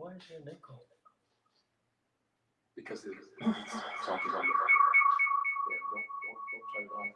Why is there an echo? Because it's talking on the phone. Yeah, don't turn it on.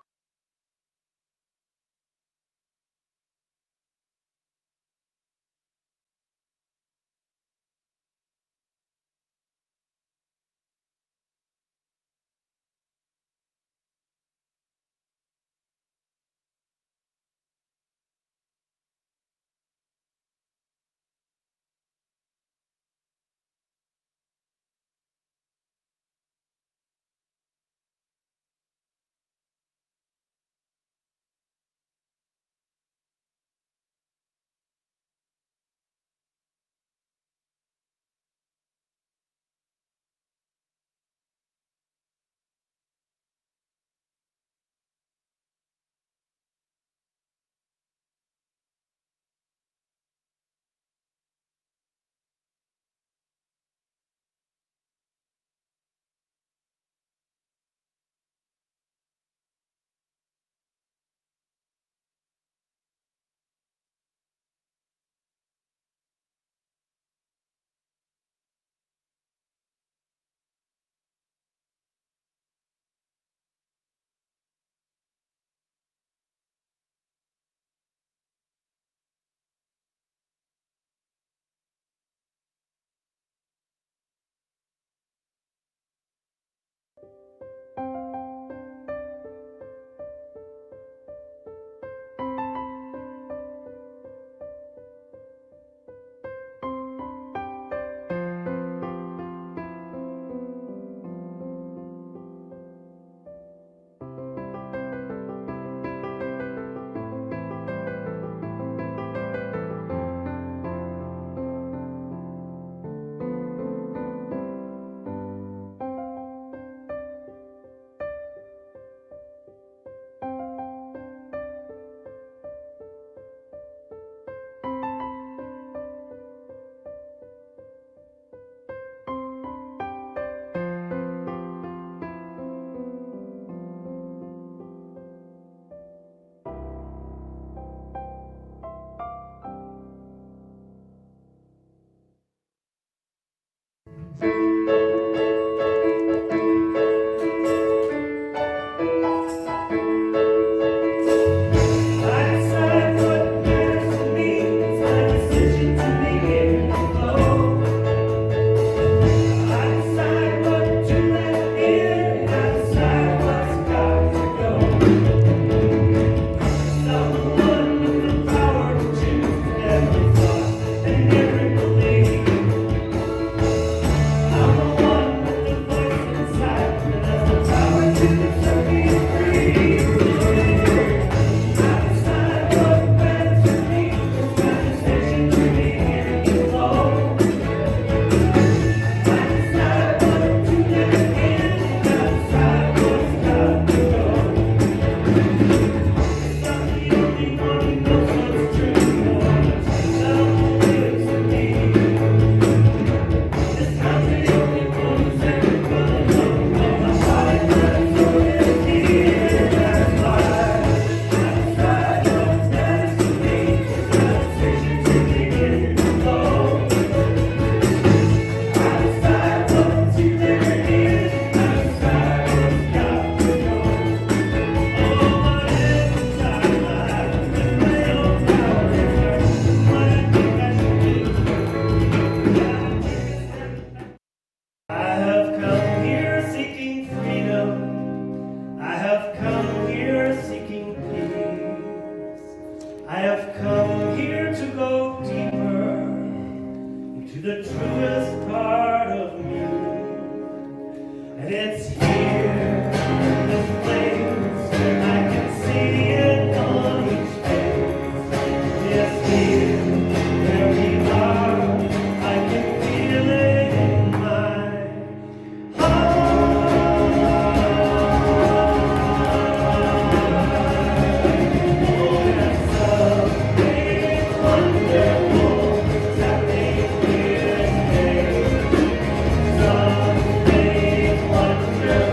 I have come here to go deeper into the truest part of me, and it's here in this place where I can see it on each face. It's here where we are, I can feel it in my heart. Oh, there's something wonderful happening here today. Something wonderful.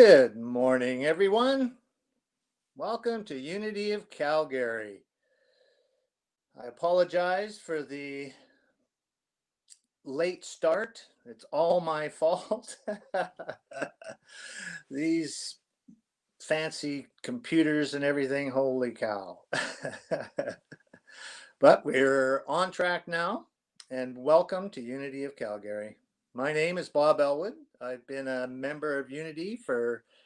Good morning, everyone. Welcome to Unity of Calgary. I apologize for the late start. It's all my fault. These fancy computers and everything, holy cow. But we're on track now, and welcome to Unity of Calgary. My name is Bob Elwood. I've been a member of Unity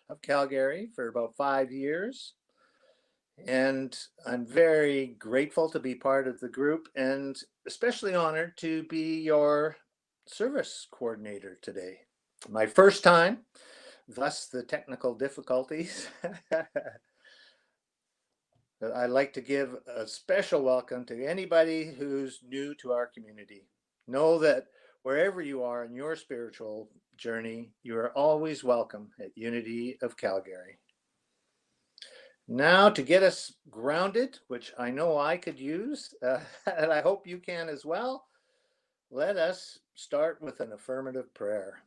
of Calgary for about 5 years. And I'm very grateful to be part of the group and especially honored to be your service coordinator today. My first time, thus the technical difficulties. I'd like to give a special welcome to anybody who's new to our community. Know that wherever you are in your spiritual journey, you are always welcome at Unity of Calgary. Now to get us grounded, which I know I could use, and I hope you can as well, let us start with an affirmative prayer.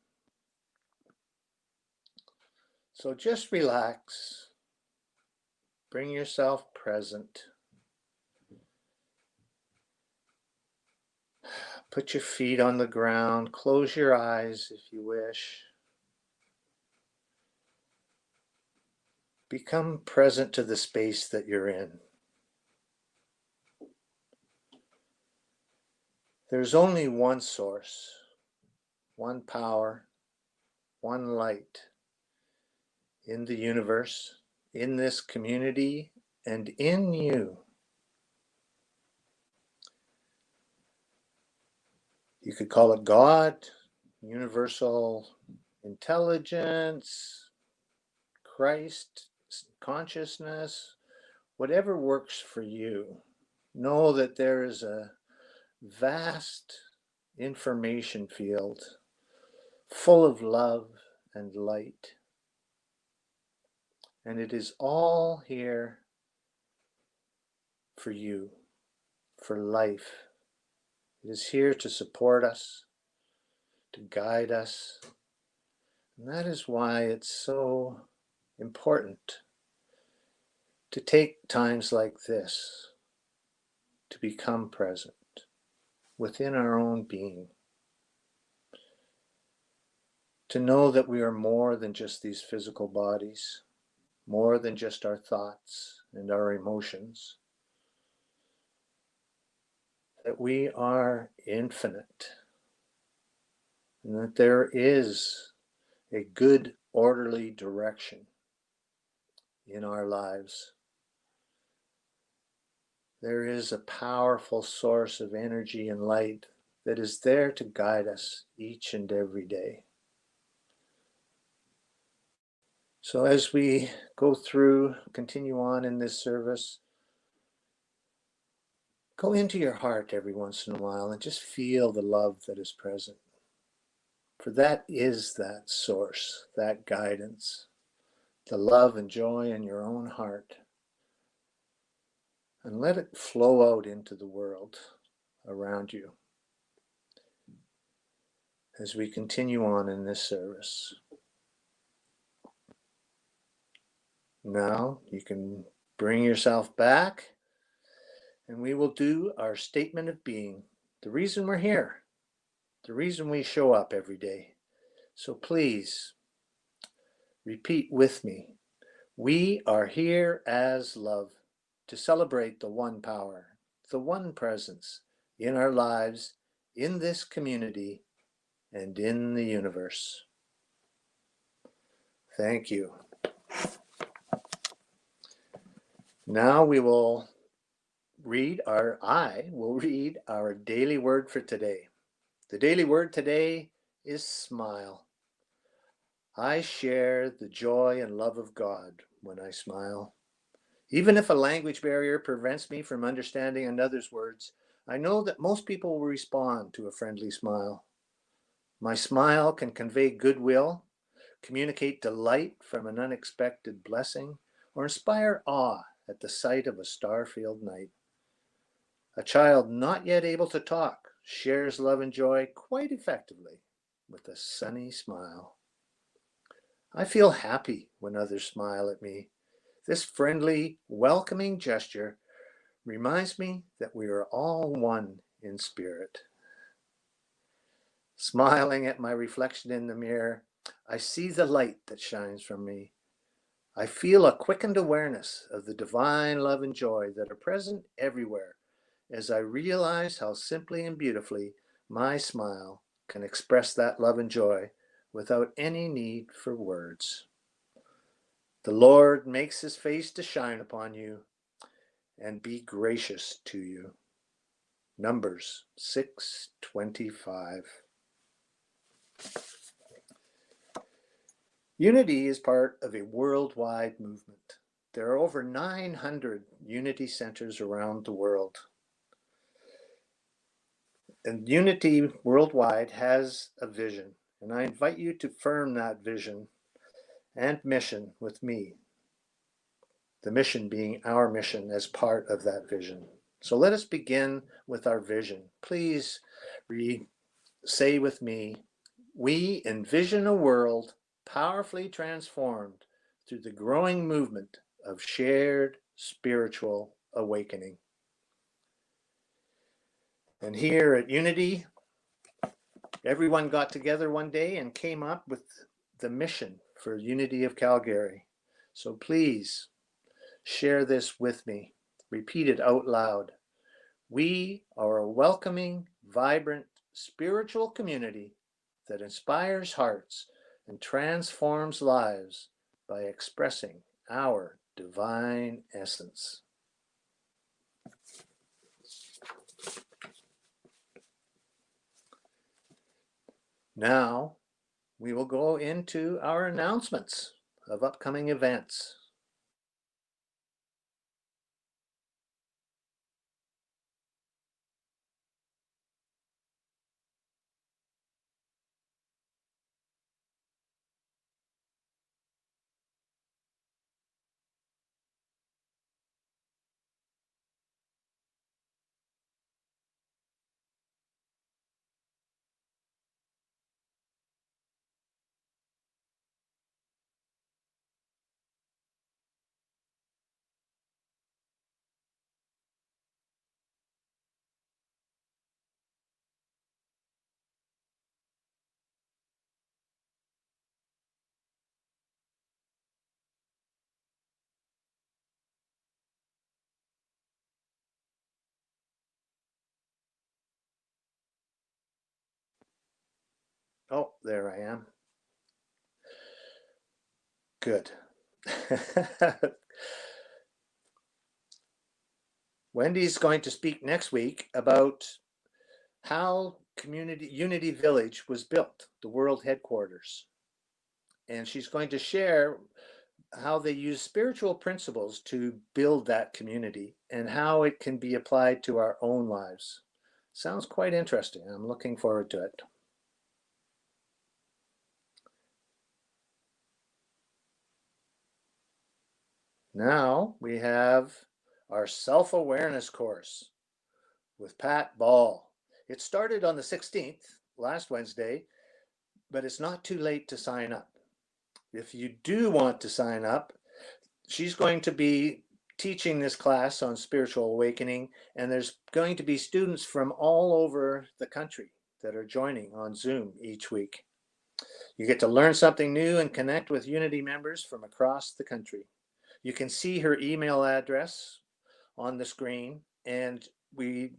So just relax, bring yourself present. Put your feet on the ground, close your eyes if you wish. Become present to the space that you're in. There's only one source, one power, one light in the universe, in this community, and in you. You could call it God, universal intelligence, Christ, consciousness, whatever works for you. Know that there is a vast information field full of love and light. And it is all here for you, for life. It is here to support us, to guide us. And that is why it's so important to take times like this to become present within our own being. To know that we are more than just these physical bodies, more than just our thoughts and our emotions. That we are infinite, and that there is a good, orderly direction in our lives. There is a powerful source of energy and light that is there to guide us each and every day. So as we go through, continue on in this service, go into your heart every once in a while and just feel the love that is present. For that is that source, that guidance, the love and joy in your own heart. And let it flow out into the world around you as we continue on in this service. Now you can bring yourself back and we will do our statement of being, the reason we're here, the reason we show up every day. So please repeat with me. We are here as love to celebrate the one power, the one presence in our lives, in this community, and in the universe. Thank you. Now I will read our daily word for today. The daily word today is smile. I share the joy and love of God when I smile. Even if a language barrier prevents me from understanding another's words, I know that most people will respond to a friendly smile. My smile can convey goodwill, communicate delight from an unexpected blessing, or inspire awe at the sight of a star-filled night. A child not yet able to talk shares love and joy quite effectively with a sunny smile. I feel happy when others smile at me. This friendly, welcoming gesture reminds me that we are all one in spirit. Smiling at my reflection in the mirror, I see the light that shines from me. I feel a quickened awareness of the divine love and joy that are present everywhere as I realize how simply and beautifully my smile can express that love and joy without any need for words. The Lord makes his face to shine upon you and be gracious to you. Numbers 6:25. Unity is part of a worldwide movement. There are over 900 unity centers around the world. And Unity Worldwide has a vision, and I invite you to affirm that vision and mission with me, the mission being our mission as part of that vision. So let us begin with our vision. Please say with me, we envision a world powerfully transformed through the growing movement of shared spiritual awakening. And here at Unity, everyone got together one day and came up with the mission for Unity of Calgary. So please share this with me. Repeat it out loud. We are a welcoming, vibrant, spiritual community that inspires hearts and transforms lives by expressing our divine essence. Now, we will go into our announcements of upcoming events. Oh, there I am. Good. Wendy's going to speak next week about how Unity Village was built, the world headquarters. And she's going to share how they use spiritual principles to build that community and how it can be applied to our own lives. Sounds quite interesting. I'm looking forward to it. Now we have our self-awareness course with Pat Ball. It started on the 16th, last Wednesday, but it's not too late to sign up. If you do want to sign up, she's going to be teaching this class on spiritual awakening, and there's going to be students from all over the country that are joining on Zoom each week. You get to learn something new and connect with Unity members from across the country. You can see her email address on the screen, and we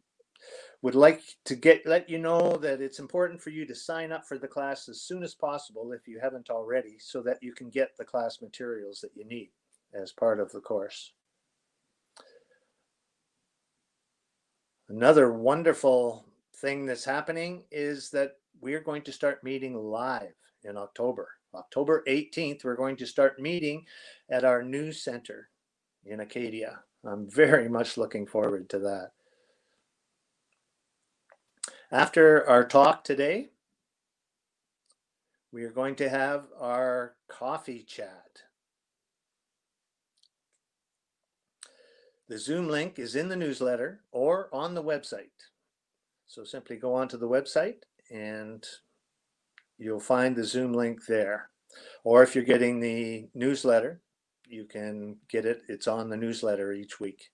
would like to let you know that it's important for you to sign up for the class as soon as possible if you haven't already, so that you can get the class materials that you need as part of the course. Another wonderful thing that's happening is that we're going to start meeting live in October. October 18th, we're going to start meeting at our new center in Acadia. I'm very much looking forward to that. After our talk today, we are going to have our coffee chat. The Zoom link is in the newsletter or on the website. So simply go onto the website and you'll find the Zoom link there. Or if you're getting the newsletter, you can get it. It's on the newsletter each week.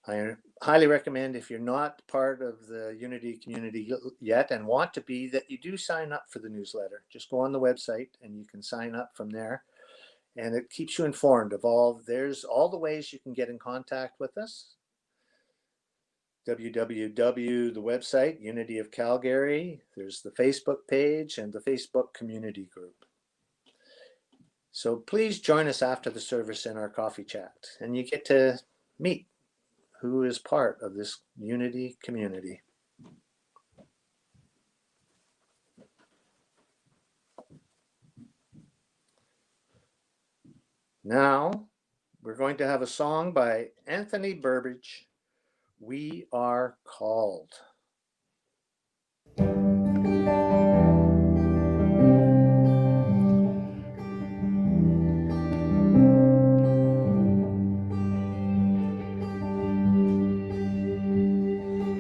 I highly recommend, if you're not part of the Unity community yet and want to be, that you do sign up for the newsletter. Just go on the website and you can sign up from there. And it keeps you informed of there's all the ways you can get in contact with us. www, the website, Unity of Calgary. There's the Facebook page and the Facebook community group. So please join us after the service in our coffee chat, and you get to meet who is part of this Unity community. Now, we're going to have a song by Anthony Burbridge, We Are Called.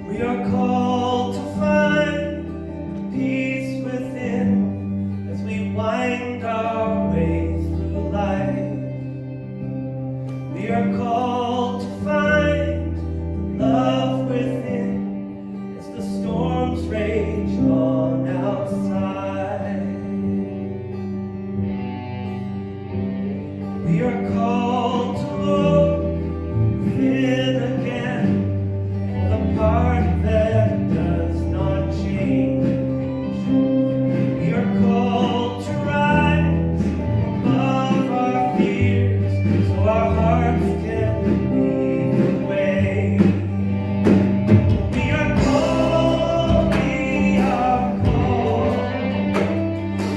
We are called to find peace within as we wind our way through life. We are called to find love within as the storms rage on outside. We are called to look within again, the part that does not change. We are called to rise above our fears so our hearts can lead the way. We are called, we are called,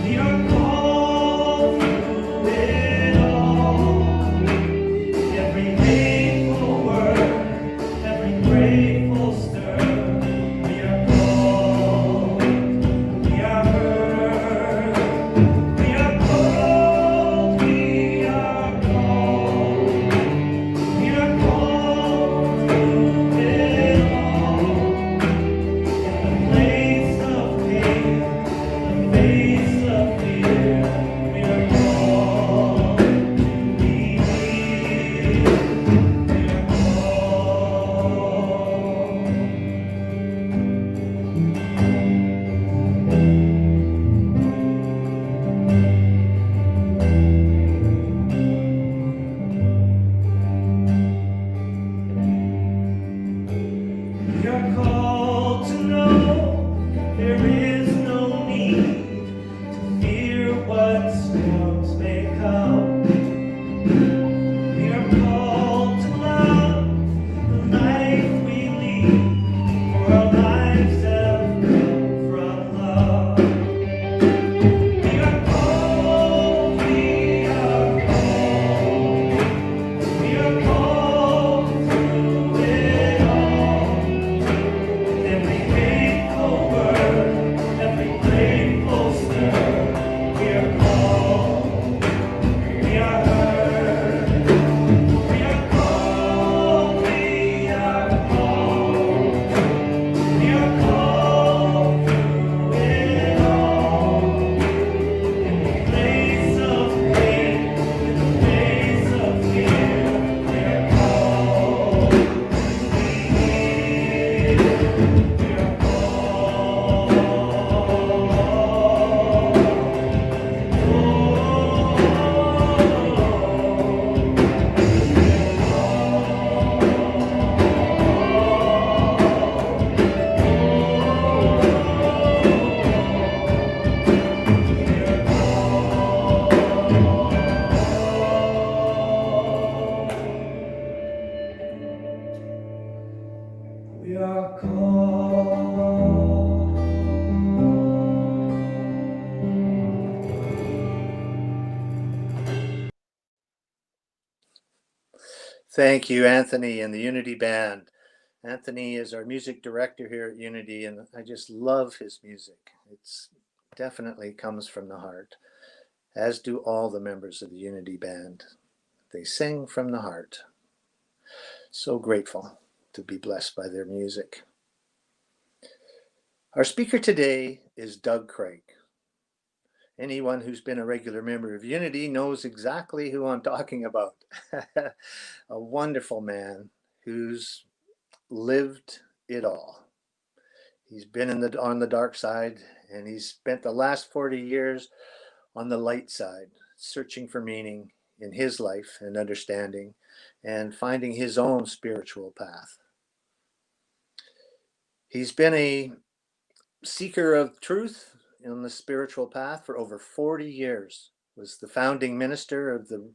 we are called through it all. Every hateful word, every grateful stir, we are called, we are heard. We are called, we are called, we are called through it all. In the place of pain, in the face of fear, we are called to be healed. We are We are called to know there is no need to fear what storms may come. We are called to love the life we lead, for our lives have come from love. We are called, we are called, we are called through it all. Every hateful word, every grateful stir, we are called, we are heard. We are called, we are called, we are called through it all. In the place of pain, in the face of fear, we are called to be healed. We are We are called. Thank you, Anthony and the Unity Band. Anthony is our music director here at Unity, and I just love his music. It's definitely comes from the heart, as do all the members of the Unity Band. They sing from the heart. So grateful to be blessed by their music. Our speaker today is Doug Craig, Anyone who's been a regular member of Unity knows exactly who I'm talking about. A wonderful man who's lived it all. He's been on the dark side, and he's spent the last 40 years on the light side, searching for meaning in his life and understanding, and finding his own spiritual path. He's been a seeker of truth in the spiritual path for over 40 years, was the founding minister of the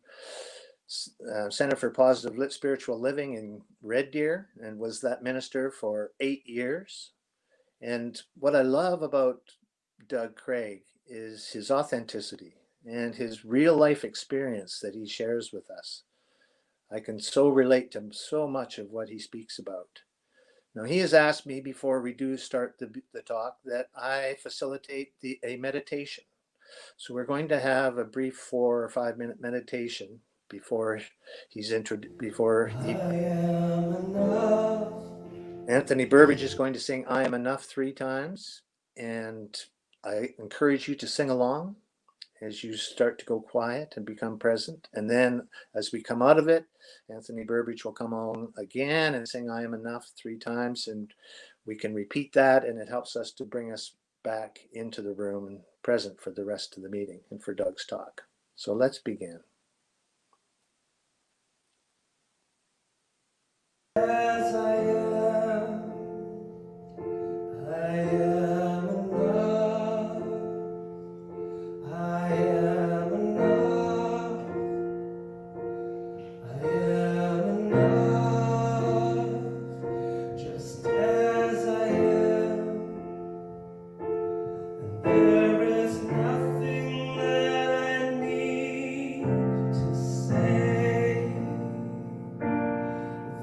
Center for Positive Spiritual Living in Red Deer, and was that minister for 8 years. And what I love about Doug Craig is his authenticity and his real life experience that he shares with us. I can so relate to so much of what he speaks about. Now, he has asked me before we do start the talk that I facilitate a meditation. So we're going to have a brief 4 or 5 minute meditation before Anthony Burbidge is going to sing I Am Enough 3 times. And I encourage you to sing along as you start to go quiet and become present. And then as we come out of it, Anthony Burbidge will come on again and sing I Am Enough 3 times. And we can repeat that, and it helps us to bring us back into the room and present for the rest of the meeting and for Doug's talk. So let's begin. As I am enough. I am enough. I am enough. Just as I am. And there is nothing that I need to say.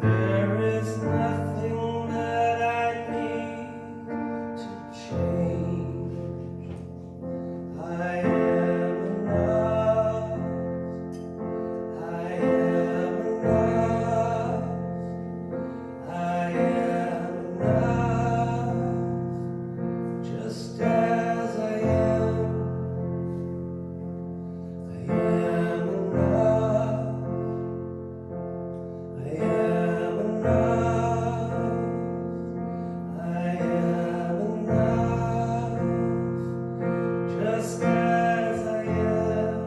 There is nothing that I need to change. I am enough. I am enough. I am enough. Just as I am. I am enough. I am enough. I am enough. Just as I am.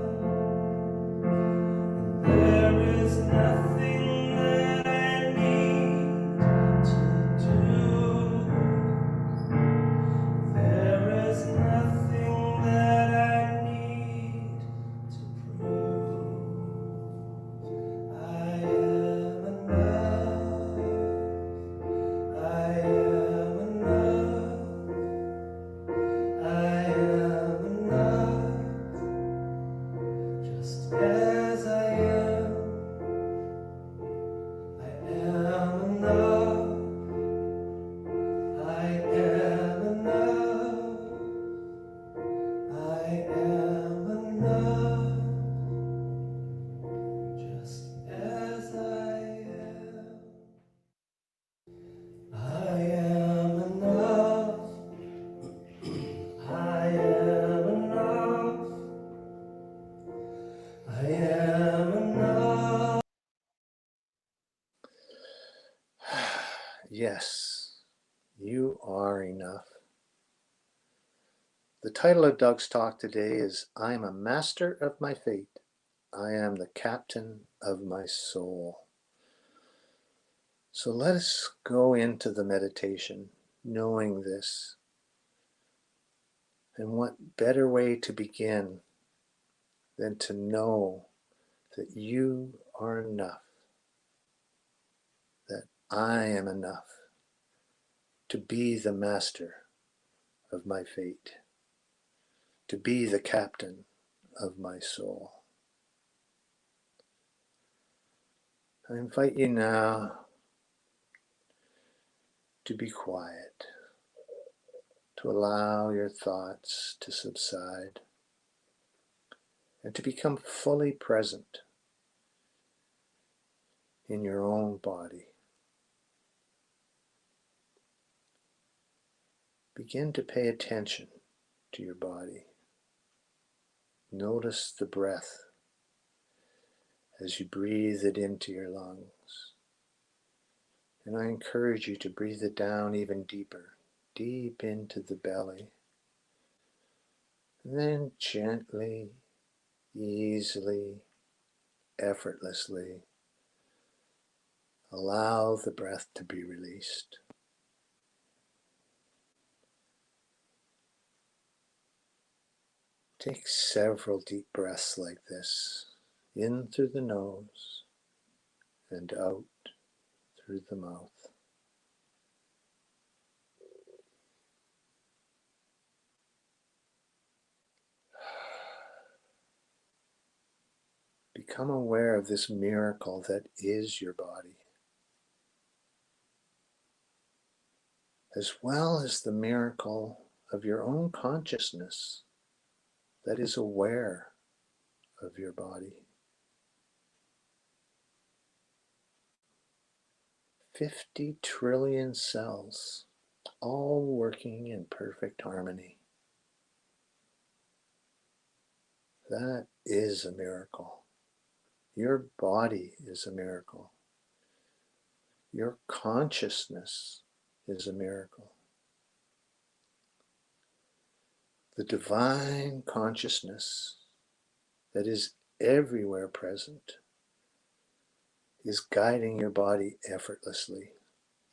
There is nothing that I need to do. There is nothing that I need to prove. I am enough. I am enough. I am enough. Just as I am. I am enough. I am enough. I am enough. Just as I am. I am enough. I am enough. I am enough. Yes, you are enough. The title of Doug's talk today is I am a master of my fate. I am the captain of my soul. So let us go into the meditation knowing this. And what better way to begin than to know that you are enough, that I am enough to be the master of my fate, to be the captain of my soul. I invite you now to be quiet, to allow your thoughts to subside, and to become fully present in your own body. Begin to pay attention to your body. Notice the breath as you breathe it into your lungs. And I encourage you to breathe it down even deeper, deep into the belly. And then gently, easily, effortlessly allow the breath to be released. Take several deep breaths like this, in through the nose and out through the mouth. Become aware of this miracle that is your body, as well as the miracle of your own consciousness that is aware of your body. 50 trillion cells, all working in perfect harmony. That is a miracle. Your body is a miracle. Your consciousness is a miracle. The divine consciousness that is everywhere present is guiding your body effortlessly.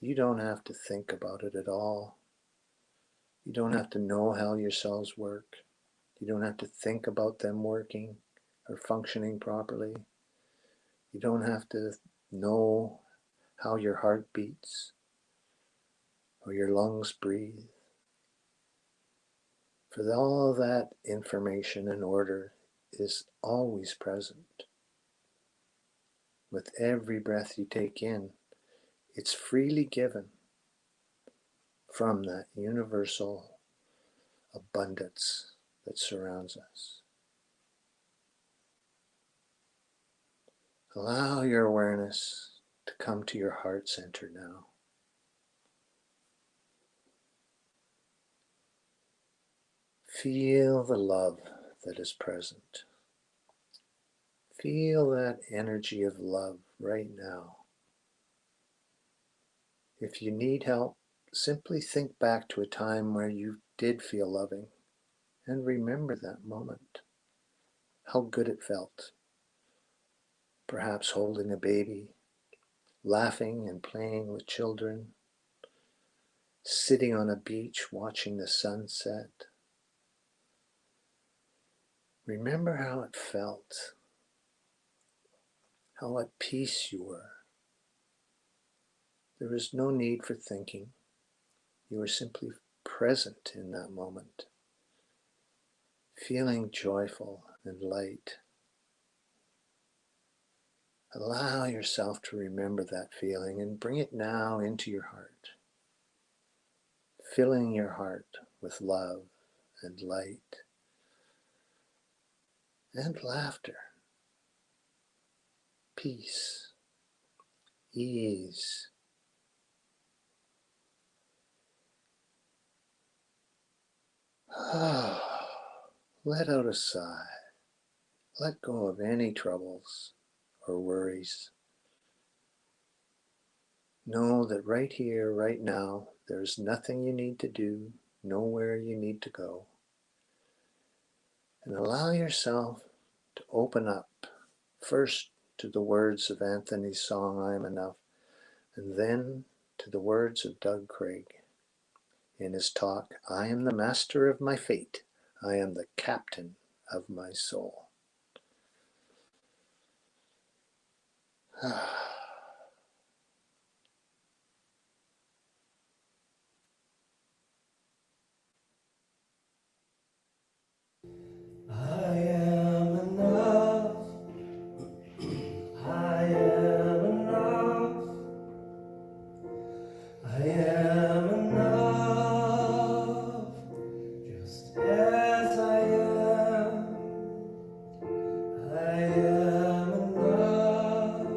You don't have to think about it at all. You don't have to know how your cells work. You don't have to think about them working or functioning properly. You don't have to know how your heart beats or your lungs breathe. For all of that information and order is always present. With every breath you take in, it's freely given from that universal abundance that surrounds us. Allow your awareness to come to your heart center now. Feel the love that is present. Feel that energy of love right now. If you need help, simply think back to a time where you did feel loving and remember that moment, how good it felt. Perhaps holding a baby, laughing and playing with children, sitting on a beach watching the sunset. Remember how it felt, how at peace you were. There was no need for thinking. You were simply present in that moment, feeling joyful and light. Allow yourself to remember that feeling and bring it now into your heart, filling your heart with love and light and laughter, peace, ease. Let out a sigh. Let go of any troubles or worries. Know that right here, right now, there's nothing you need to do, nowhere you need to go. And allow yourself to open up first to the words of Anthony's song, I Am Enough, and then to the words of Doug Craig in his talk, I am the master of my fate. I am the captain of my soul. I am enough. I am enough. I am enough. Just as I am. I am enough.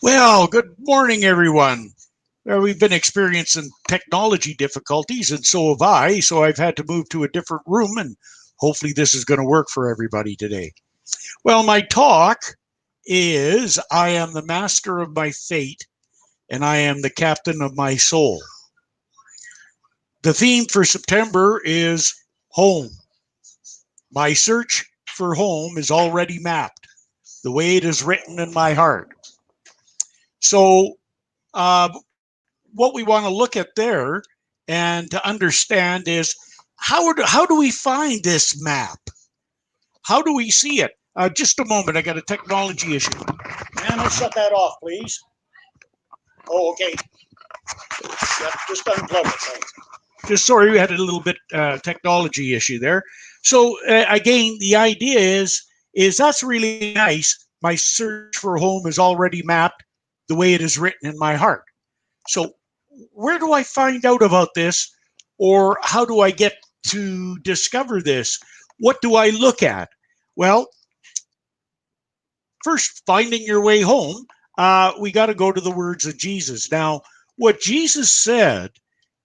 Well, good morning, everyone. We've been experiencing technology difficulties, and so have I. So I've had to move to a different room, and hopefully, this is going to work for everybody today. Well, my talk is I am the master of my fate, and I am the captain of my soul. The theme for September is home. My search for home is already mapped, the way it is written in my heart. So, uh, what we want to look at there and to understand is how do we find this map? How do we see it? Just a moment, I got a technology issue. Man, I'll shut that off, please. Oh, okay. Yep, just unplug it. Thanks. Just sorry, we had a little bit technology issue there. So again, the idea is that's really nice. My search for home is already mapped the way it is written in my heart. So where do I find out about this, or how do I get to discover this? What do I look at? Well, first, finding your way home, we got to go to the words of Jesus. Now, what Jesus said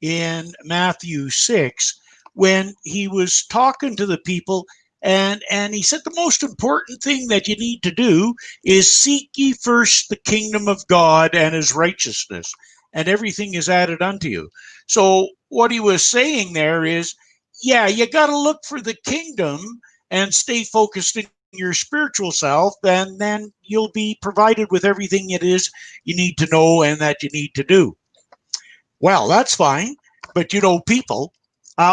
in Matthew 6, when he was talking to the people, and he said the most important thing that you need to do is seek ye first the kingdom of God and his righteousness, and everything is added unto you. So what he was saying there is, yeah, you got to look for the kingdom and stay focused in your spiritual self, then you'll be provided with everything it is you need to know and that you need to do. Well, that's fine, but people,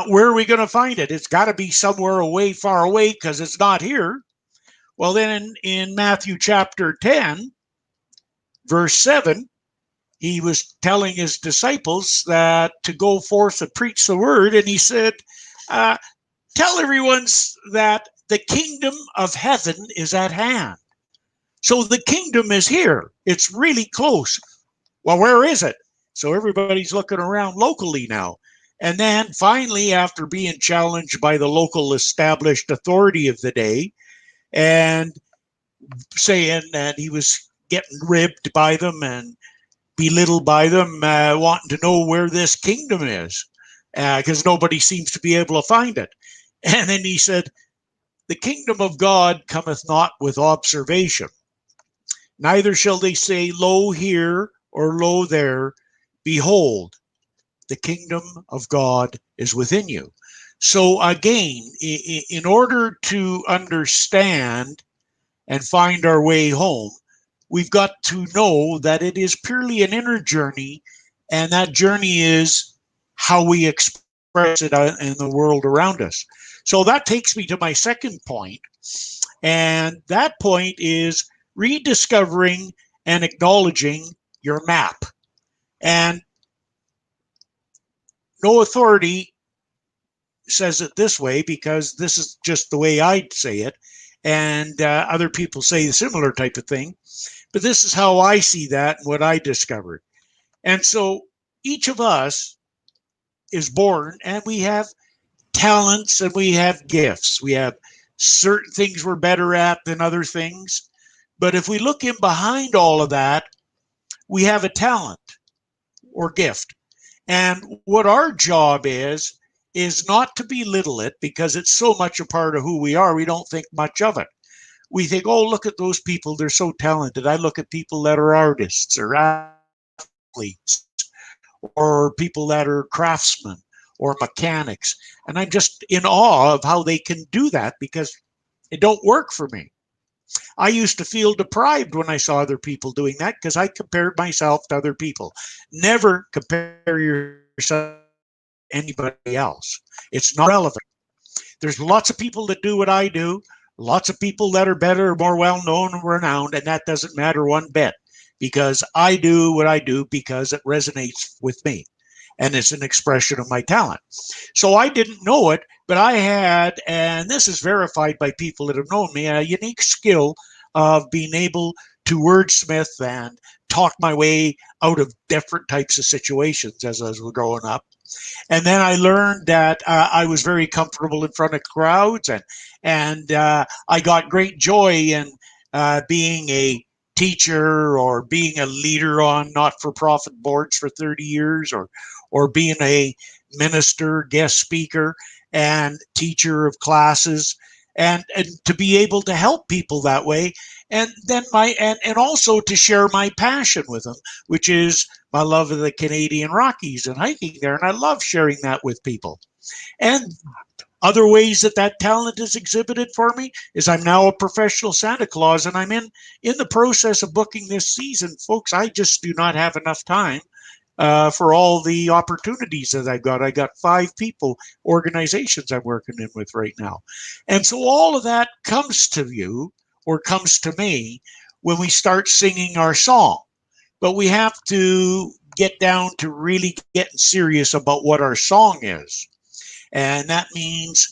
where are we going to find it? It's got to be somewhere away, far away, because it's not here. Well, then in Matthew chapter 10, verse 7, he was telling his disciples that to go forth and preach the word, and he said, tell everyone that the kingdom of heaven is at hand. So the kingdom is here. It's really close. Well, where is it? So everybody's looking around locally now. And then finally, after being challenged by the local established authority of the day and saying that he was getting ribbed by them and belittled by them, wanting to know where this kingdom is, because nobody seems to be able to find it. And then he said, the kingdom of God cometh not with observation. Neither shall they say, lo here or lo there. Behold, the kingdom of God is within you. So again, in order to understand and find our way home, we've got to know that it is purely an inner journey, and that journey is how we express it in the world around us. So that takes me to my second point, and that point is rediscovering and acknowledging your map. And no authority says it this way, because this is just the way I'd say it, and other people say a similar type of thing, but this is how I see that and what I discovered. And so each of us is born, and we have talents and we have gifts. We have certain things we're better at than other things. But if we look in behind all of that, we have a talent or gift. And what our job is not to belittle it, because it's so much a part of who we are. We don't think much of it. We think, oh, look at those people. They're so talented. I look at people that are artists or athletes or people that are craftsmen or mechanics. And I'm just in awe of how they can do that, because it don't work for me. I used to feel deprived when I saw other people doing that, because I compared myself to other people. Never compare yourself to anybody else. It's not relevant. There's lots of people that do what I do, lots of people that are better, more well-known and renowned, and that doesn't matter one bit, because I do what I do because it resonates with me, and it's an expression of my talent. So I didn't know it, but I had, and this is verified by people that have known me, a unique skill of being able to wordsmith and talk my way out of different types of situations as I was growing up. And then I learned that I was very comfortable in front of crowds, and I got great joy in being a teacher or being a leader on not-for-profit boards for 30 years or being a minister, guest speaker, and teacher of classes, and to be able to help people that way, and then and also to share my passion with them, which is my love of the Canadian Rockies and hiking there, and I love sharing that with people. And other ways that that talent is exhibited for me is I'm now a professional Santa Claus, and I'm in the process of booking this season. Folks, I just do not have enough time for all the opportunities that I've got. I got 5 people, organizations I'm working in with right now. And so all of that comes to you, or comes to me, when we start singing our song. But we have to get down to really getting serious about what our song is. And that means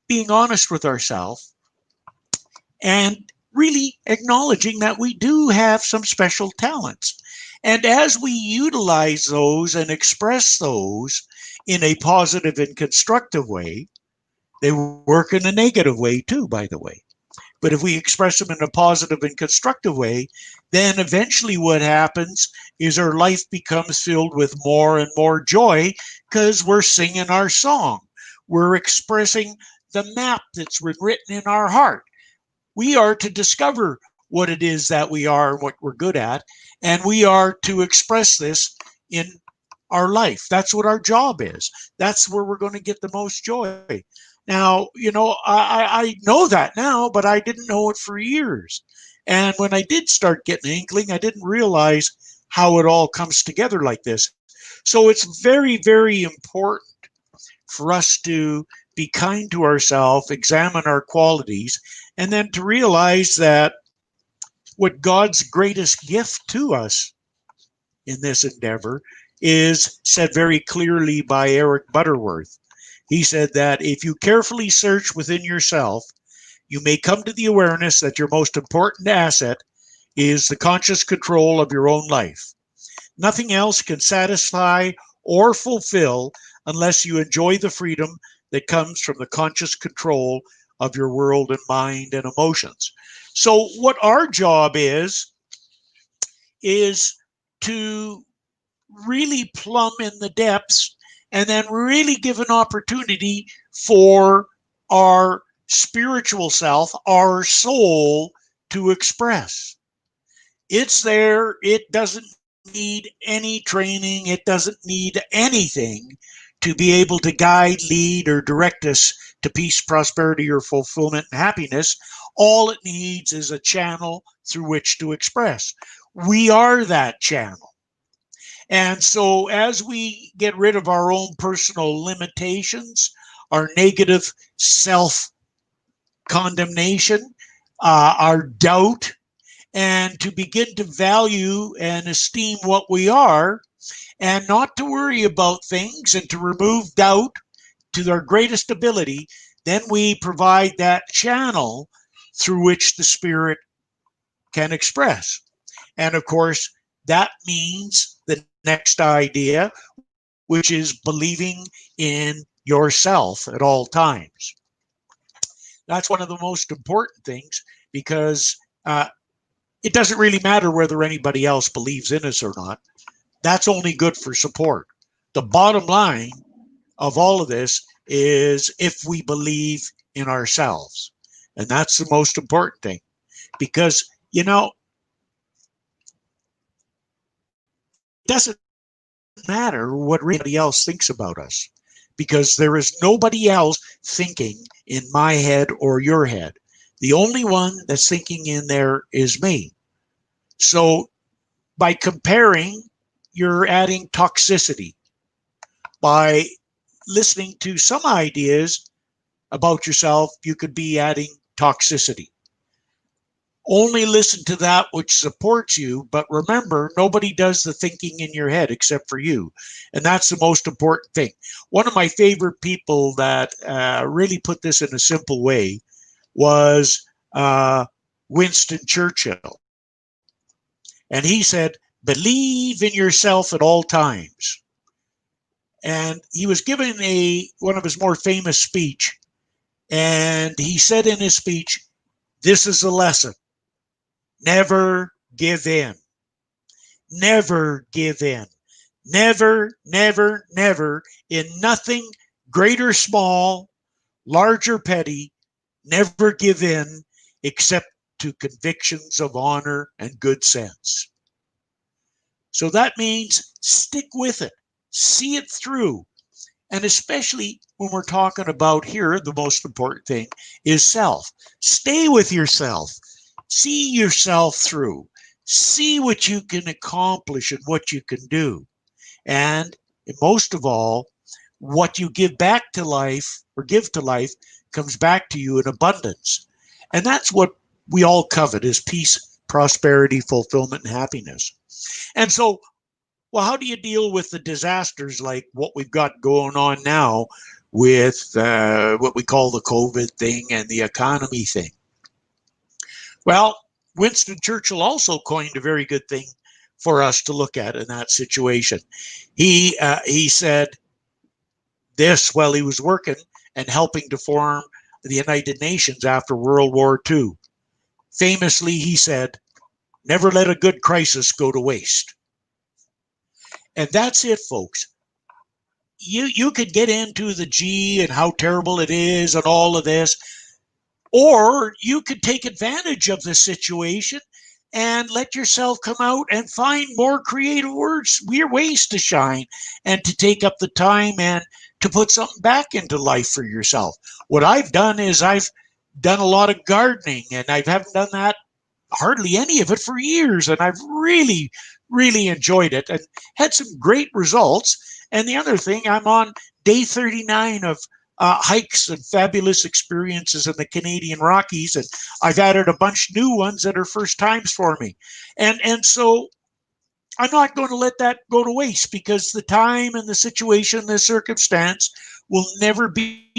being honest with ourselves and really acknowledging that we do have some special talents. And as we utilize those and express those in a positive and constructive way, they work in a negative way too, by the way. But if we express them in a positive and constructive way, then eventually what happens is our life becomes filled with more and more joy because we're singing our song. We're expressing the map that's written in our heart. We are to discover what it is that we are and what we're good at, and we are to express this in our life. That's what our job is. That's where we're going to get the most joy. Now, I know that now, but I didn't know it for years. And when I did start getting an inkling, I didn't realize how it all comes together like this. So it's very, very important for us to be kind to ourselves, examine our qualities, and then to realize that what God's greatest gift to us in this endeavor is said very clearly by Eric Butterworth. He said that if you carefully search within yourself, you may come to the awareness that your most important asset is the conscious control of your own life. Nothing else can satisfy or fulfill unless you enjoy the freedom that comes from the conscious control of your world and mind and emotions. So what our job is to really plumb in the depths and then really give an opportunity for our spiritual self, our soul, to express. It's there. It doesn't need any training. It doesn't need anything to be able to guide, lead, or direct us to peace, prosperity, or fulfillment and happiness. All it needs is a channel through which to express. We are that channel. And so as we get rid of our own personal limitations, our negative self-condemnation, our doubt, and to begin to value and esteem what we are, and not to worry about things, and to remove doubt to their greatest ability, then we provide that channel through which the spirit can express. And of course, that means the next idea, which is believing in yourself at all times. That's one of the most important things, because it doesn't really matter whether anybody else believes in us or not. That's only good for support. The bottom line of all of this is if we believe in ourselves. And that's the most important thing, because, it doesn't matter what anybody else thinks about us, because there is nobody else thinking in my head or your head. The only one that's thinking in there is me. So by comparing, you're adding toxicity. By listening to some ideas about yourself, you could be adding toxicity. Only listen to that which supports you, but remember, nobody does the thinking in your head except for you. And that's the most important thing. One of my favorite people that really put this in a simple way was Winston Churchill. And he said, believe in yourself at all times. And he was given one of his more famous speech. And he said in his speech, this is a lesson. Never give in. Never give in. Never, never, never, in nothing, great or small, large or petty, never give in except to convictions of honor and good sense. So that means stick with it, see it through. And especially when we're talking about here, the most important thing is self. Stay with yourself, see yourself through, see what you can accomplish and what you can do. And most of all, what you give back to life or give to life comes back to you in abundance. And that's what we all covet is peace, prosperity, fulfillment, and happiness. And so, well, how do you deal with the disasters like what we've got going on now with what we call the COVID thing and the economy thing? Well, Winston Churchill also coined a very good thing for us to look at in that situation. He said this while he was working and helping to form the United Nations after World War II. Famously, he said, "Never let a good crisis go to waste." And that's it, folks. You could get into the G and how terrible it is and all of this, or you could take advantage of the situation and let yourself come out and find more creative words, weird ways to shine and to take up the time and to put something back into life for yourself. What I've done is I've done a lot of gardening, and I haven't done that hardly any of it for years, and I've really, really enjoyed it and had some great results. And the other thing, I'm on day 39 of hikes and fabulous experiences in the Canadian Rockies, and I've added a bunch new ones that are first times for me. And so I'm not going to let that go to waste, because the time and the situation, the circumstance will never be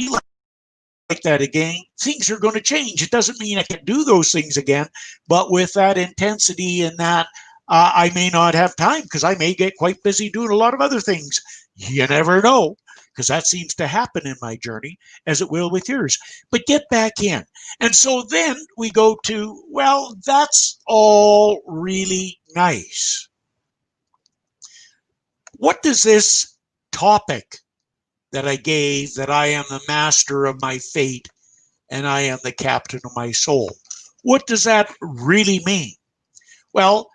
like that again. Things are going to change. It doesn't mean I can do those things again, but with that intensity and that, I may not have time because I may get quite busy doing a lot of other things. You never know, because that seems to happen in my journey, as it will with yours. But get back in. And so then we go to, well, that's all really nice. What does this topic that I gave, that I am the master of my fate and I am the captain of my soul, what does that really mean? Well,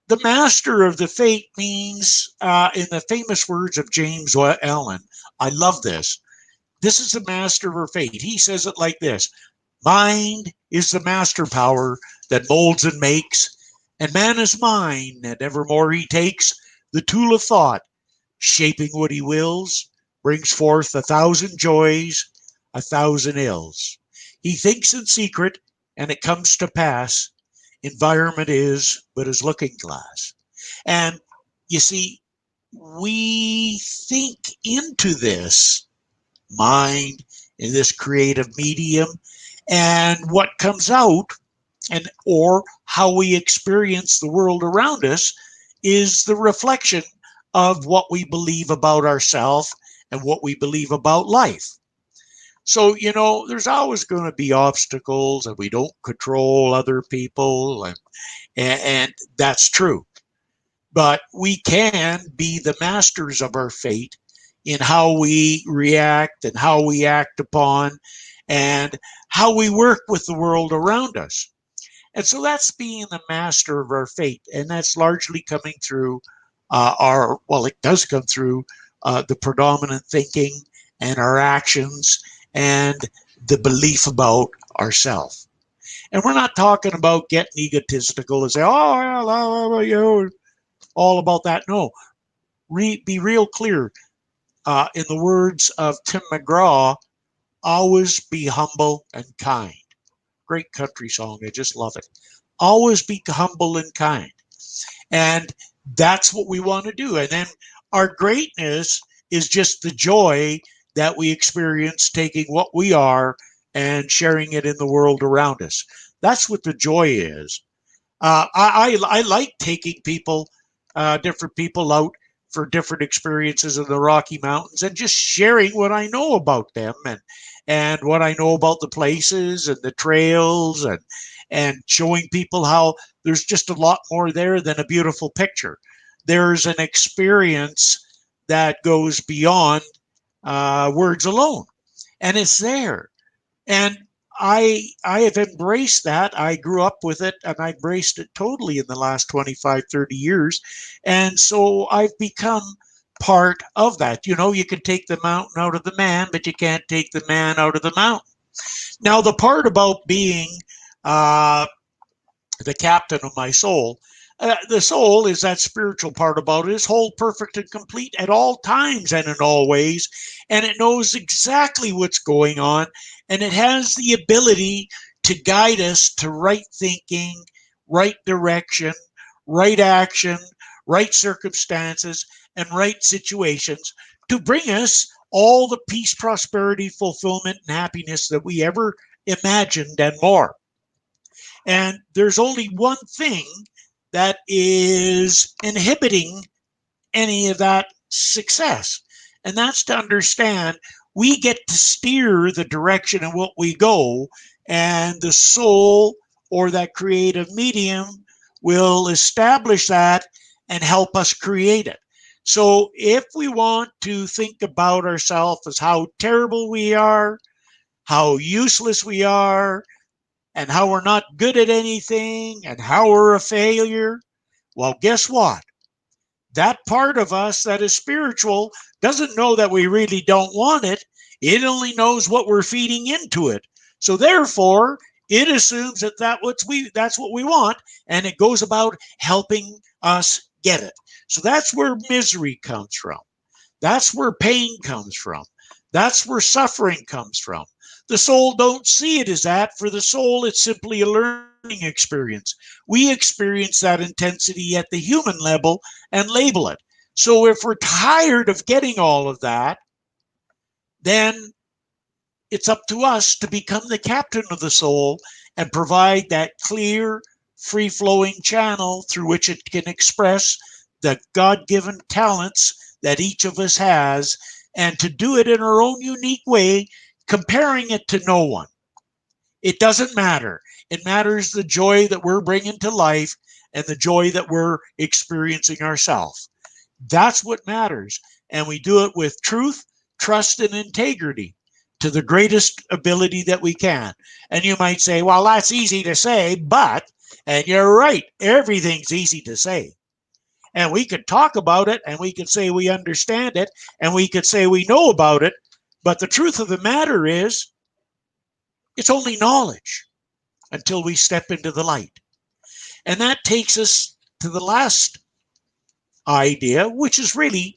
the master of the fate means, in the famous words of James Allen, I love this. This is the master of our fate. He says it like this: mind is the master power that molds and makes, and man is mine, and evermore he takes the tool of thought, shaping what he wills, brings forth 1,000 joys, 1,000 ills. He thinks in secret, and it comes to pass. Environment is but his looking glass. And you see, we think into this mind in this creative medium, and what comes out, and or how we experience the world around us, is the reflection of what we believe about ourselves and what we believe about life. So, there's always going to be obstacles, and we don't control other people, and that's true. But we can be the masters of our fate in how we react and how we act upon and how we work with the world around us. And so that's being the master of our fate. And that's largely coming through it does come through the predominant thinking and our actions and the belief about ourselves. And we're not talking about getting egotistical and say, oh, well, all about that. No, be real clear. In the words of Tim McGraw, always be humble and kind. Great country song. I just love it. Always be humble and kind. And that's what we want to do. And then our greatness is just the joy that we experience taking what we are and sharing it in the world around us. That's what the joy is. I like taking people, different people out for different experiences in the Rocky Mountains and just sharing what I know about them and what I know about the places and the trails and showing people how there's just a lot more there than a beautiful picture. There's an experience that goes beyond words alone, and it's there. And I have embraced that. I grew up with it, and I embraced it totally in the last 25, 30 years. And so I've become part of that. You know, you can take the mountain out of the man, but you can't take the man out of the mountain. Now, the part about being uh, the captain of my soul, the soul is that spiritual part about it, is whole, perfect, and complete at all times and in all ways. And it knows exactly what's going on. And it has the ability to guide us to right thinking, right direction, right action, right circumstances, and right situations to bring us all the peace, prosperity, fulfillment, and happiness that we ever imagined and more. And there's only one thing that is inhibiting any of that success, and that's to understand we get to steer the direction in what we go, and the soul or that creative medium will establish that and help us create it. So if we want to think about ourselves as how terrible we are, how useless we are, and how we're not good at anything, and how we're a failure, well, guess what? That part of us that is spiritual doesn't know that we really don't want it. It only knows what we're feeding into it. So therefore, it assumes that that's what we want, and it goes about helping us get it. So that's where misery comes from. That's where pain comes from. That's where suffering comes from. The soul don't see it as that. For the soul, it's simply a learning experience. We experience that intensity at the human level and label it. So if we're tired of getting all of that, then it's up to us to become the captain of the soul and provide that clear, free-flowing channel through which it can express the God-given talents that each of us has, and to do it in our own unique way, comparing it to no one. It doesn't matter. It matters the joy that we're bringing to life and the joy that we're experiencing ourselves. That's what matters. And we do it with truth, trust, and integrity to the greatest ability that we can. And you might say, well, that's easy to say, but, and you're right, everything's easy to say. And we could talk about it, and we could say we understand it, and we could say we know about it. But the truth of the matter is, it's only knowledge until we step into the light. And that takes us to the last idea, which is really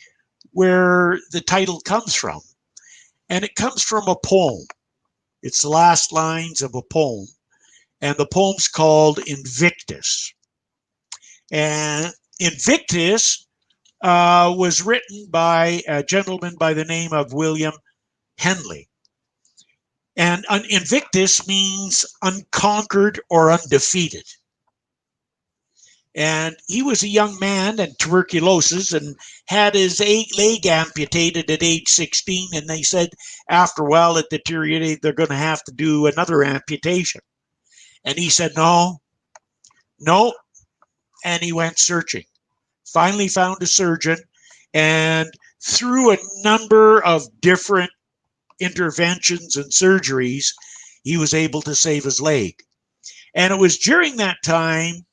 where the title comes from. And it comes from a poem. It's the last lines of a poem. And the poem's called Invictus. And Invictus was written by a gentleman by the name of William Henley. And Invictus means unconquered or undefeated. And he was a young man and tuberculosis and had his leg amputated at age 16. And they said after a while it deteriorated, they're going to have to do another amputation. And he said, no. And he went searching. Finally found a surgeon, and through a number of different interventions and surgeries, he was able to save his leg. And it was during that time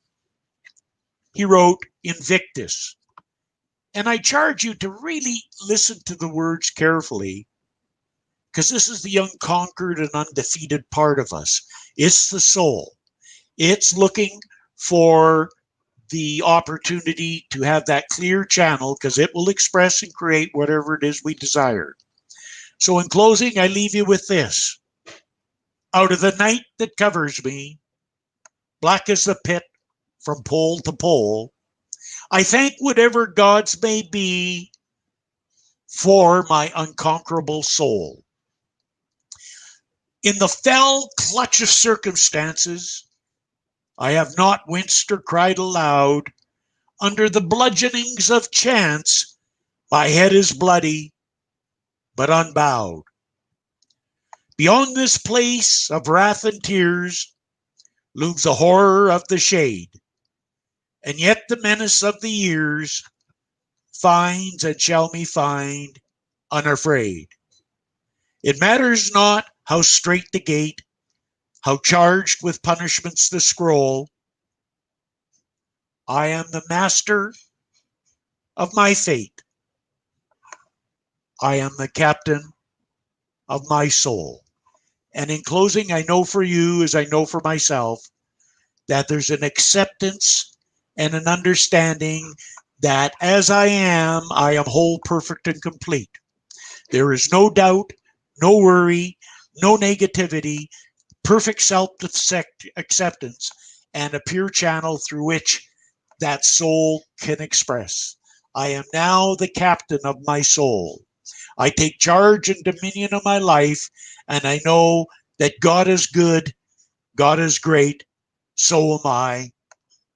he wrote Invictus. And I charge you to really listen to the words carefully, because this is the unconquered and undefeated part of us. It's the soul. It's looking for the opportunity to have that clear channel, because it will express and create whatever it is we desire. So in closing, I leave you with this. Out of the night that covers me, black as the pit from pole to pole, I thank whatever gods may be for my unconquerable soul. In the fell clutch of circumstances, I have not winced or cried aloud. Under the bludgeonings of chance, my head is bloody, but unbowed. Beyond this place of wrath and tears, looms the horror of the shade, and yet the menace of the years finds and shall me find unafraid. It matters not how strait the gate, how charged with punishments the scroll. I am the master of my fate. I am the captain of my soul. And in closing, I know for you, as I know for myself, that there's an acceptance and an understanding that as I am whole, perfect, and complete. There is no doubt, no worry, no negativity, perfect self-acceptance, and a pure channel through which that soul can express. I am now the captain of my soul. I take charge and dominion of my life, and I know that God is good, God is great, so am I,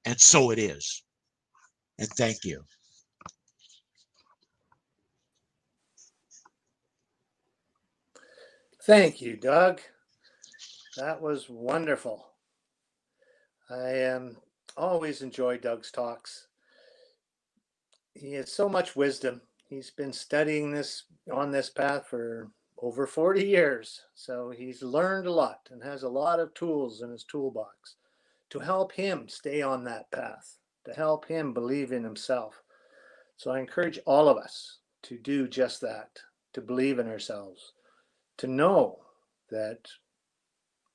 and so it is. And thank you. Thank you, Doug. That was wonderful. I always enjoy Doug's talks. He has so much wisdom. He's been studying this on this path for over 40 years. So he's learned a lot and has a lot of tools in his toolbox to help him stay on that path, to help him believe in himself. So I encourage all of us to do just that, to believe in ourselves, to know that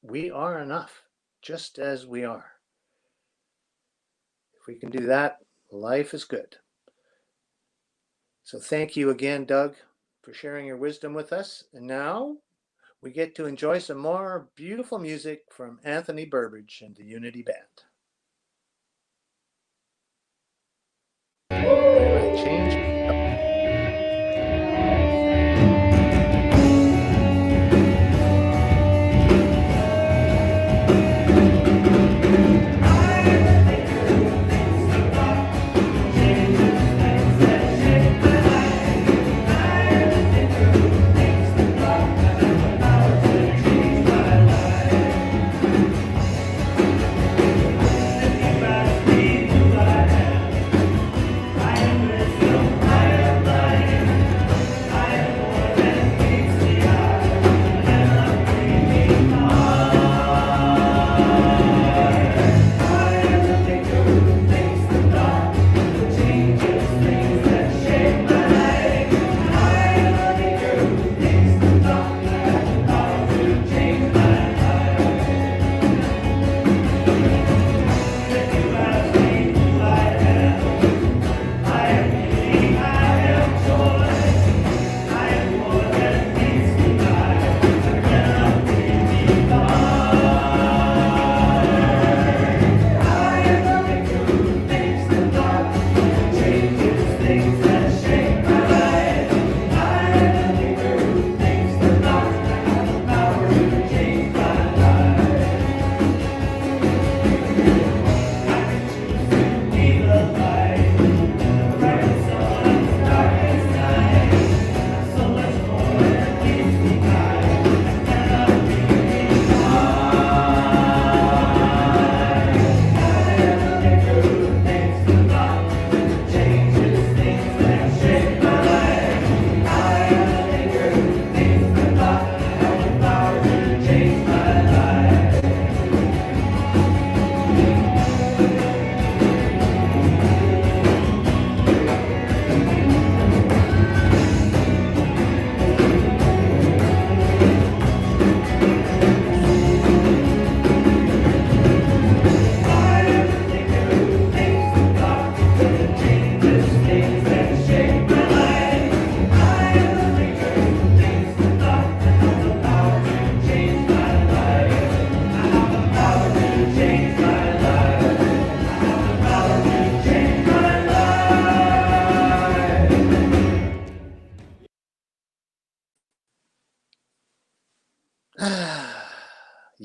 we are enough just as we are. If we can do that, life is good. So thank you again, Doug, for sharing your wisdom with us. And now we get to enjoy some more beautiful music from Anthony Burbridge and the Unity Band. And I changed.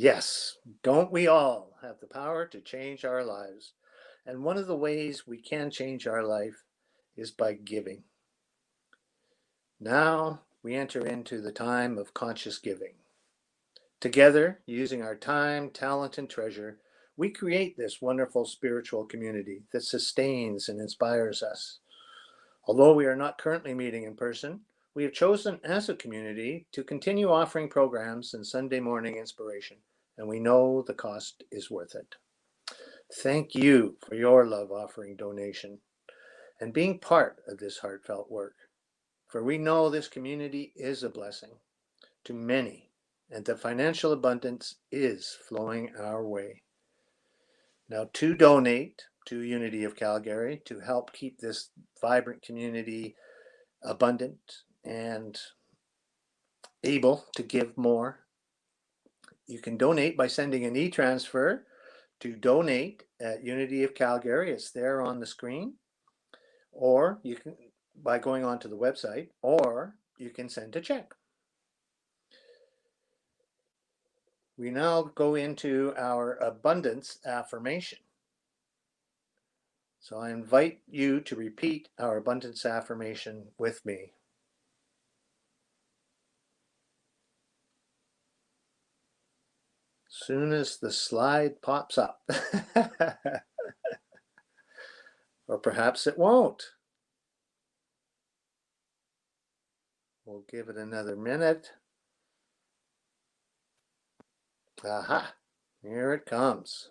Yes, don't we all have the power to change our lives? And one of the ways we can change our life is by giving. Now we enter into the time of conscious giving. Together, using our time, talent, and treasure, We create this wonderful spiritual community that sustains and inspires us. Although we are not currently meeting in person, we have chosen as a community to continue offering programs and Sunday morning inspiration, and we know the cost is worth it. Thank you for your love offering donation and being part of this heartfelt work, for we know this community is a blessing to many and that financial abundance is flowing our way. Now, to donate to Unity of Calgary to help keep this vibrant community abundant and able to give more, you can donate by sending an e-transfer to donate at Unity of Calgary. It's there on the screen. Or you can, by going onto the website, or you can send a check. We now go into our abundance affirmation. So I invite you to repeat our abundance affirmation with me. Soon as the slide pops up. Or perhaps it won't. We'll give it another minute. Aha, here it comes.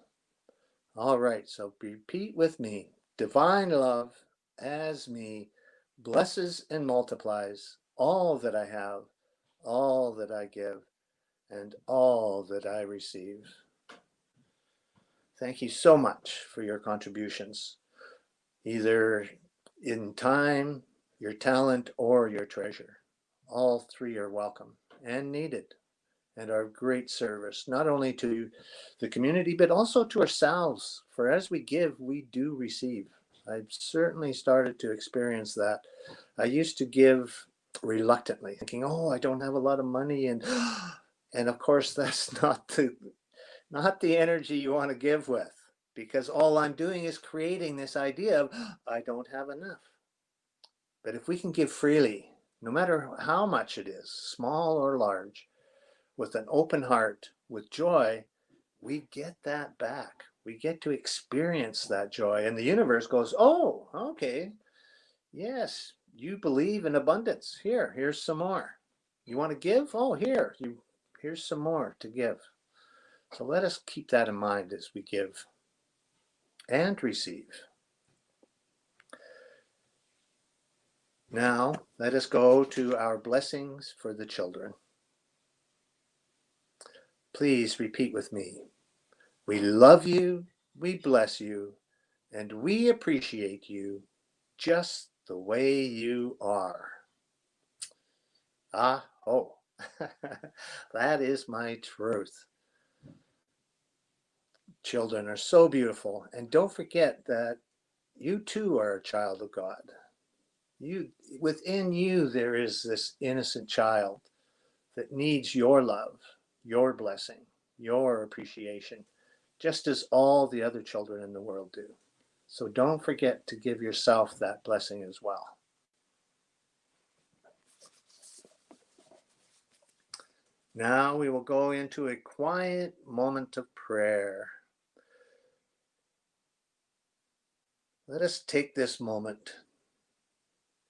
All right, so repeat with me. Divine love as me blesses and multiplies all that I have, all that I give, and all that I receive. Thank you so much for your contributions, either in time, your talent, or your treasure. All three are welcome and needed and are great service, not only to the community, but also to ourselves. For as we give, we do receive. I've certainly started to experience that. I used to give reluctantly, thinking, oh, I don't have a lot of money. And of course, that's not the energy you want to give with, because all I'm doing is creating this idea of, I don't have enough. But if we can give freely, no matter how much it is, small or large, with an open heart, with joy, we get that back. We get to experience that joy. And the universe goes, oh, okay, yes, you believe in abundance. Here's some more. You want to give? Oh, here's some more to give. So let us keep that in mind as we give and receive. Now, let us go to our blessings for the children. Please repeat with me. We love you, we bless you, and we appreciate you just the way you are. Oh, that is my truth. Children are so beautiful, and don't forget that you too are a child of God. Within you, there is this innocent child that needs your love, your blessing, your appreciation, just as all the other children in the world do. So don't forget to give yourself that blessing as well. Now we will go into a quiet moment of prayer. Let us take this moment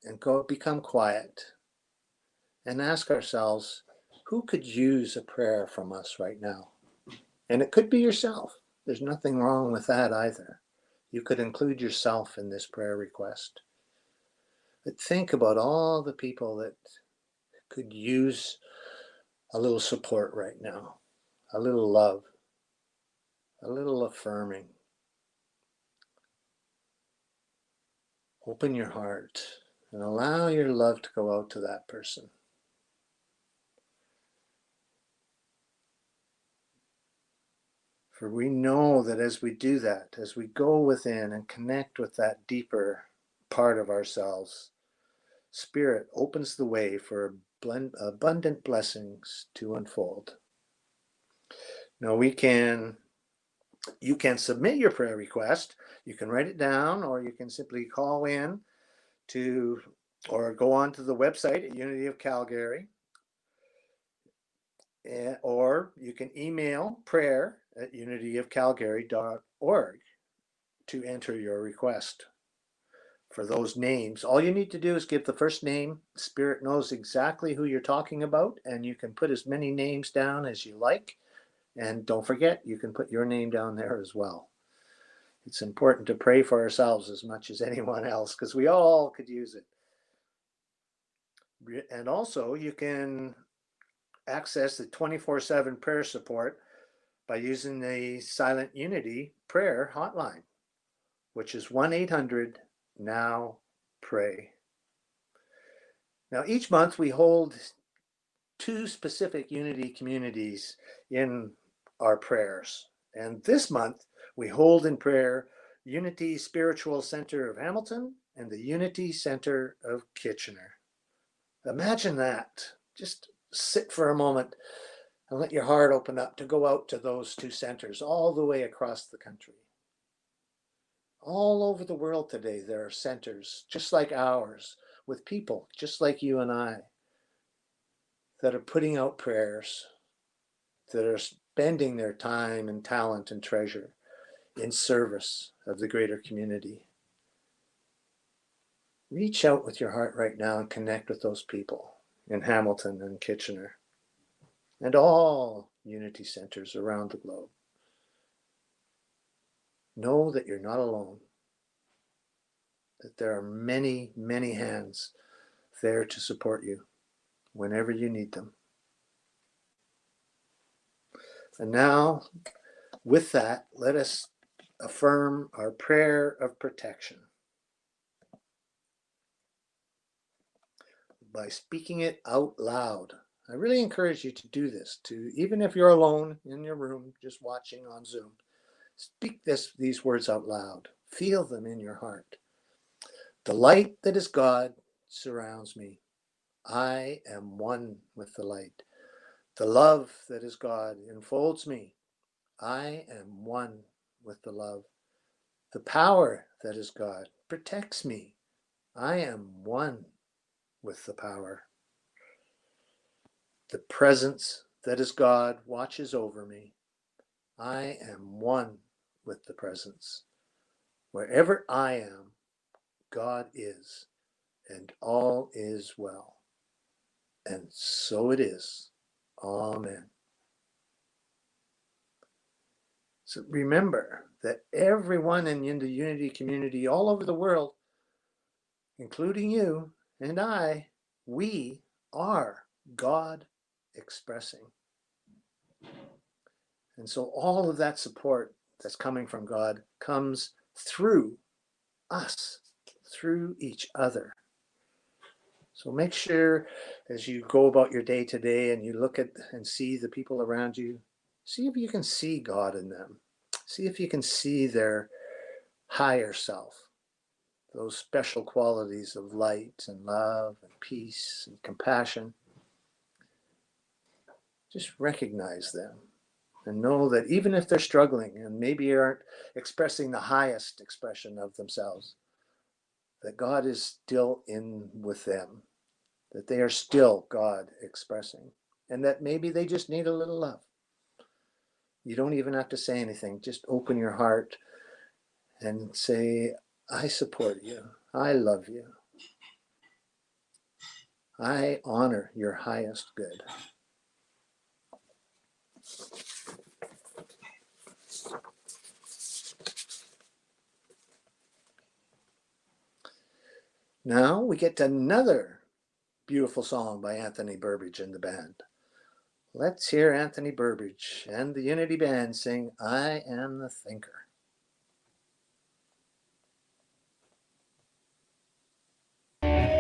and become quiet and ask ourselves, who could use a prayer from us right now? And it could be yourself. There's nothing wrong with that either. You could include yourself in this prayer request. But think about all the people that could use a little support right now, a little love, a little affirming. Open your heart and allow your love to go out to that person. For we know that as we do that, as we go within and connect with that deeper part of ourselves, Spirit opens the way for abundant blessings to unfold. Now you can submit your prayer request. You can write it down, or you can simply call in or go on to the website at Unity of Calgary. or you can email prayer@unityofcalgary.org to enter your request for those names. All you need to do is give the first name. Spirit knows exactly who you're talking about, and you can put as many names down as you like. And don't forget, you can put your name down there as well. It's important to pray for ourselves as much as anyone else, because we all could use it. And also, you can access the 24/7 prayer support by using the Silent Unity prayer hotline, which is 1-800-NOW-PRAY. Now, each month we hold 2 specific Unity communities in our prayers. And this month we hold in prayer Unity Spiritual Center of Hamilton and the Unity Center of Kitchener. Imagine that. Just sit for a moment and let your heart open up to go out to those 2 centers all the way across the country. All over the world today, there are centers just like ours, with people just like you and I, that are putting out prayers, that are spending their time and talent and treasure in service of the greater community. Reach out with your heart right now and connect with those people in Hamilton and Kitchener and all Unity centers around the globe. Know that you're not alone, that there are many, many hands there to support you whenever you need them. And now, with that, let us affirm our prayer of protection by speaking it out loud. I really encourage you to do this, even if you're alone in your room just watching on Zoom. Speak these words out loud. Feel them in your heart. The light that is God surrounds me. I am one with the light. The love that is God enfolds me. I am one with the love. The power that is God protects me. I am one with the power. The presence that is God watches over me. I am one with the presence. Wherever I am, God is, and all is well. And so it is. Amen. So remember that everyone in the Unity community all over the world, including you and I, we are God expressing. And so all of that support that's coming from God comes through us, through each other. So make sure as you go about your day today and you look at and see the people around you, see if you can see God in them. See if you can see their higher self, those special qualities of light and love and peace and compassion. Just recognize them and know that even if they're struggling and maybe aren't expressing the highest expression of themselves, that God is still in with them, that they are still God expressing, and that maybe they just need a little love. You don't even have to say anything. Just open your heart and say, I support you. I love you. I honor your highest good. Now we get to another beautiful song by Anthony Burbidge and the band. Let's hear Anthony Burbidge and the Unity Band sing I Am the Thinker. I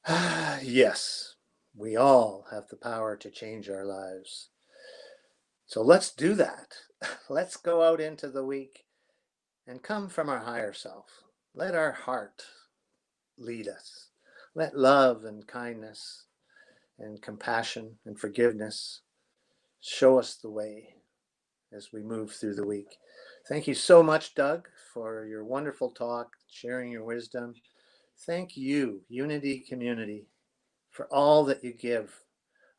Yes, we all have the power to change our lives. So let's do that. Let's go out into the week and come from our higher self. Let our heart lead us. Let love and kindness and compassion and forgiveness show us the way as we move through the week. Thank you so much, Doug, for your wonderful talk, sharing your wisdom. Thank you, Unity Community, for all that you give.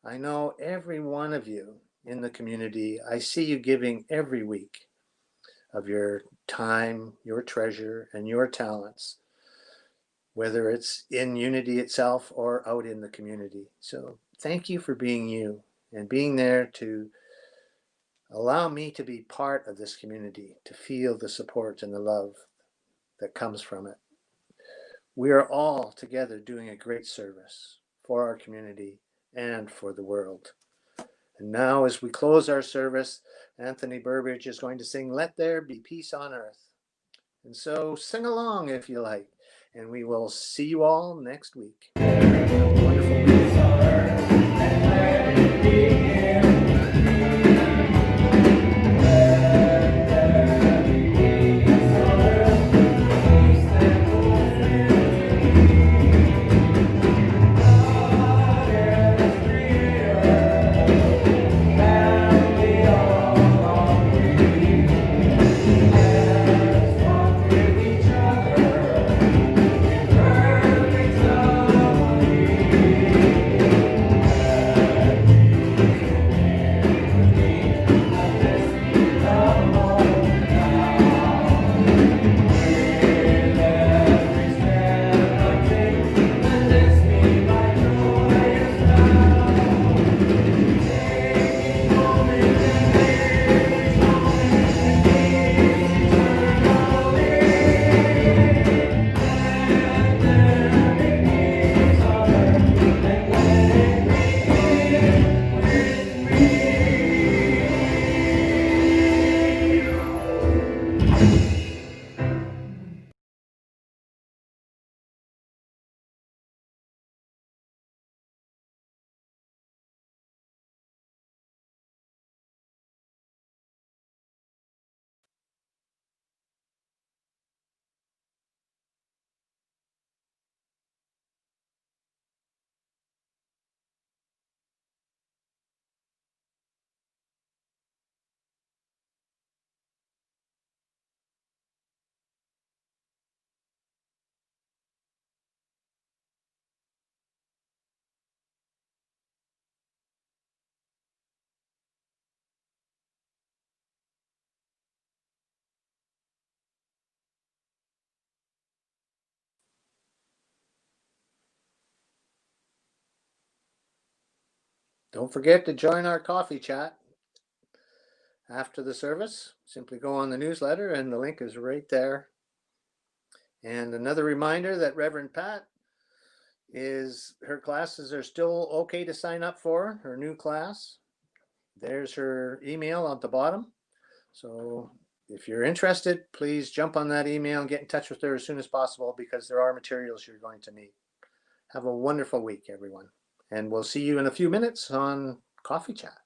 I know every one of you in the community, I see you giving every week of your time, your treasure, and your talents, whether it's in Unity itself or out in the community. So thank you for being you and being there to allow me to be part of this community, to feel the support and the love that comes from it. We are all together doing a great service for our community and for the world. And now, as we close our service, Anthony Burbridge is going to sing Let There Be Peace on Earth. And so sing along if you like, and we will see you all next week. Have a wonderful week. Don't forget to join our coffee chat after the service. Simply go on the newsletter and the link is right there. And another reminder that Reverend Pat her classes are still okay to sign up for, her new class. There's her email at the bottom. So if you're interested, please jump on that email and get in touch with her as soon as possible because there are materials you're going to need. Have a wonderful week, everyone. And we'll see you in a few minutes on Coffee Chat.